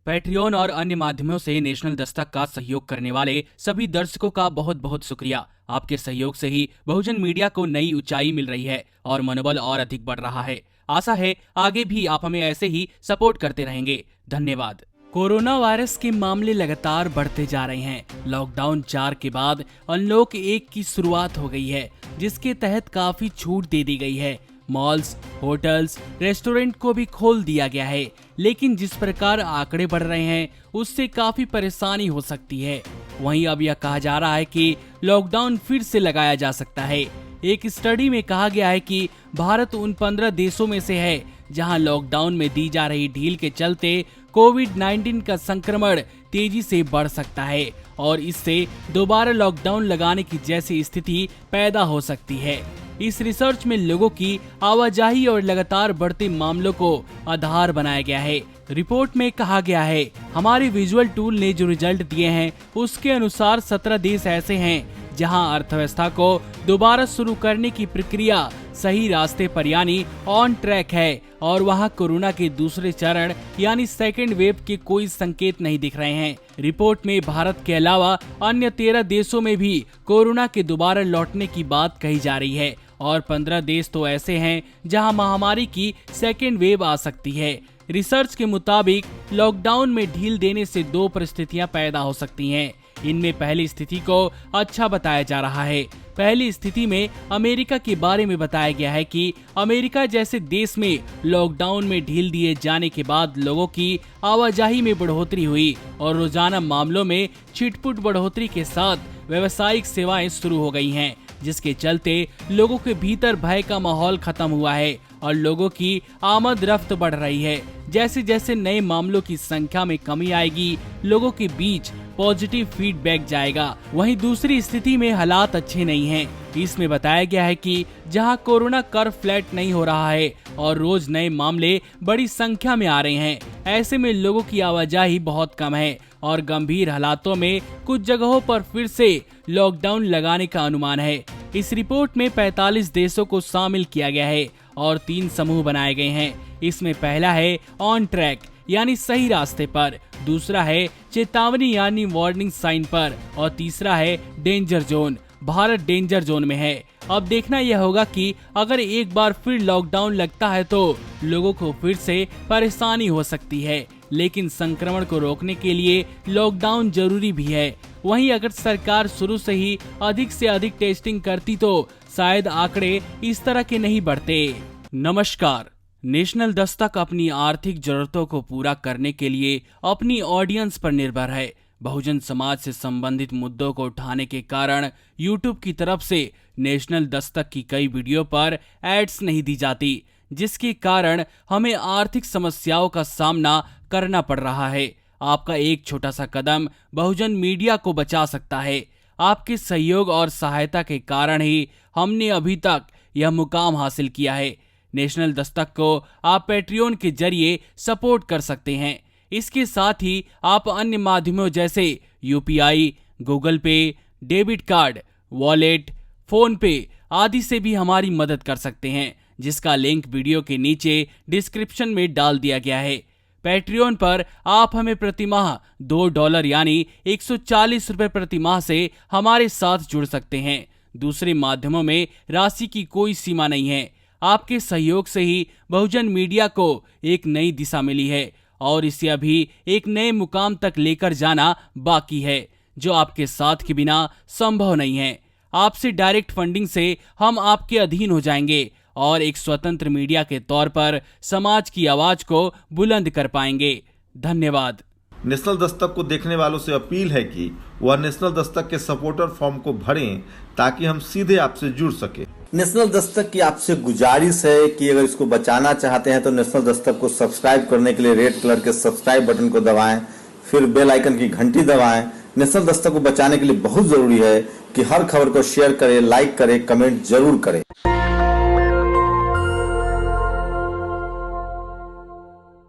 Patreon और अन्य माध्यमों से नेशनल दस्तक का सहयोग करने वाले सभी दर्शकों का बहुत बहुत शुक्रिया। आपके सहयोग से ही बहुजन मीडिया को नई ऊंचाई मिल रही है और मनोबल और अधिक बढ़ रहा है। आशा है आगे भी आप हमें ऐसे ही सपोर्ट करते रहेंगे। धन्यवाद। कोरोना वायरस के मामले लगातार बढ़ते जा रहे हैं। लॉकडाउन 4 के बाद अनलॉक 1 की शुरुआत हो गई है, जिसके तहत काफी छूट दे दी गई है। मॉल्स, होटल्स, रेस्टोरेंट को भी खोल दिया गया है, लेकिन जिस प्रकार आंकड़े बढ़ रहे हैं उससे काफी परेशानी हो सकती है। वहीं अब यह कहा जा रहा है कि लॉकडाउन फिर से लगाया जा सकता है। एक स्टडी में कहा गया है कि भारत उन 15 देशों में से है जहां लॉकडाउन में दी जा रही ढील के चलते कोविड-19 का संक्रमण तेजी से बढ़ सकता है और इससे दोबारा लॉकडाउन लगाने की जैसी स्थिति पैदा हो सकती है। इस रिसर्च में लोगों की आवाजाही और लगातार बढ़ते मामलों को आधार बनाया गया है। रिपोर्ट में कहा गया है, हमारे विजुअल टूल ने जो रिजल्ट दिए हैं उसके अनुसार 17 देश ऐसे हैं जहां अर्थव्यवस्था को दोबारा शुरू करने की प्रक्रिया सही रास्ते पर यानी ऑन ट्रैक है और वहां कोरोना के दूसरे चरण यानी सेकेंड वेव के कोई संकेत नहीं दिख रहे हैं। रिपोर्ट में भारत के अलावा अन्य 13 देशों में भी कोरोना के दोबारा लौटने की बात कही जा रही है और 15 देश तो ऐसे हैं जहां महामारी की सेकेंड वेव आ सकती है। रिसर्च के मुताबिक लॉकडाउन में ढील देने से 2 परिस्थितियां पैदा हो सकती हैं। इनमें पहली स्थिति को अच्छा बताया जा रहा है। पहली स्थिति में अमेरिका के बारे में बताया गया है कि अमेरिका जैसे देश में लॉकडाउन में ढील दिए जाने के बाद लोगों की आवाजाही में बढ़ोतरी हुई और रोजाना मामलों में छिटपुट बढ़ोतरी के साथ व्यावसायिक सेवाएं शुरू हो गई हैं, जिसके चलते लोगों के भीतर भय का माहौल खत्म हुआ है और लोगों की आमद रफ्त बढ़ रही है। जैसे जैसे नए मामलों की संख्या में कमी आएगी, लोगों के बीच पॉजिटिव फीडबैक जाएगा। वहीं दूसरी स्थिति में हालात अच्छे नहीं हैं। इसमें बताया गया है कि जहां कोरोना कर्व फ्लैट नहीं हो रहा है और रोज नए मामले बड़ी संख्या में आ रहे हैं, ऐसे में लोगों की आवाजाही बहुत कम है और गंभीर हालातों में कुछ जगहों पर फिर से लॉकडाउन लगाने का अनुमान है। इस रिपोर्ट में 45 देशों को शामिल किया गया है और 3 समूह बनाए गए हैं। इसमें पहला है ऑन ट्रैक यानी सही रास्ते पर, दूसरा है चेतावनी यानी वार्निंग साइन पर और तीसरा है danger zone. Bharat danger zone में है। अब देखना यह होगा कि अगर एक बार फिर लॉकडाउन लगता है तो लोगों को फिर से परेशानी हो सकती है, लेकिन संक्रमण को रोकने के लिए लॉकडाउन जरूरी भी है। वहीं अगर सरकार शुरू से ही अधिक से अधिक टेस्टिंग करती तो शायद आंकड़े इस तरह के नहीं बढ़ते। नमस्कार। नेशनल दस्तक अपनी आर्थिक जरूरतों को पूरा करने के लिए अपनी ऑडियंस पर निर्भर है। बहुजन समाज से संबंधित मुद्दों को उठाने के कारण यूट्यूब की तरफ से नेशनल दस्तक की कई वीडियो पर एड्स नहीं दी जाती, जिसके कारण हमें आर्थिक समस्याओं का सामना करना पड़ रहा है। आपका एक छोटा सा कदम बहुजन मीडिया को बचा सकता है। आपके सहयोग और सहायता के कारण ही हमने अभी तक यह मुकाम हासिल किया है। नेशनल दस्तक को आप पैट्रियन के जरिए सपोर्ट कर सकते हैं। इसके साथ ही आप अन्य माध्यमों जैसे यूपीआई, गूगल पे, डेबिट कार्ड, वॉलेट, फोन पे आदि से भी हमारी मदद कर सकते हैं, जिसका लिंक वीडियो के नीचे डिस्क्रिप्शन में डाल दिया गया है। पैट्रियन पर आप हमें प्रतिमाह $2 यानी 140 रुपए प्रतिमाह से हमारे साथ जुड़ सकते हैं। दूसरे माध्यमों में राशि की कोई सीमा नहीं है। आपके सहयोग से ही बहुजन मीडिया को एक नई दिशा मिली है और इसे अभी एक नए मुकाम तक लेकर जाना बाकी है, जो आपके साथ के बिना संभव नहीं है। आपसे डायरेक्ट फंडिंग से हम आपके अधीन हो जाएंगे और एक स्वतंत्र मीडिया के तौर पर समाज की आवाज को बुलंद कर पाएंगे। धन्यवाद। नेशनल दस्तक को देखने वालों से अपील है कि वह नेशनल दस्तक के सपोर्टर फॉर्म को भरें ताकि हम सीधे आपसे जुड़ सके। नेशनल दस्तक की आपसे गुजारिश है कि अगर इसको बचाना चाहते हैं तो नेशनल दस्तक को सब्सक्राइब करने के लिए रेड कलर के सब्सक्राइब बटन को दबाएं, फिर बेल आइकन की घंटी दबाएं। नेशनल दस्तक को बचाने के लिए बहुत जरूरी है कि हर खबर को शेयर करें, लाइक करें, कमेंट जरूर करें।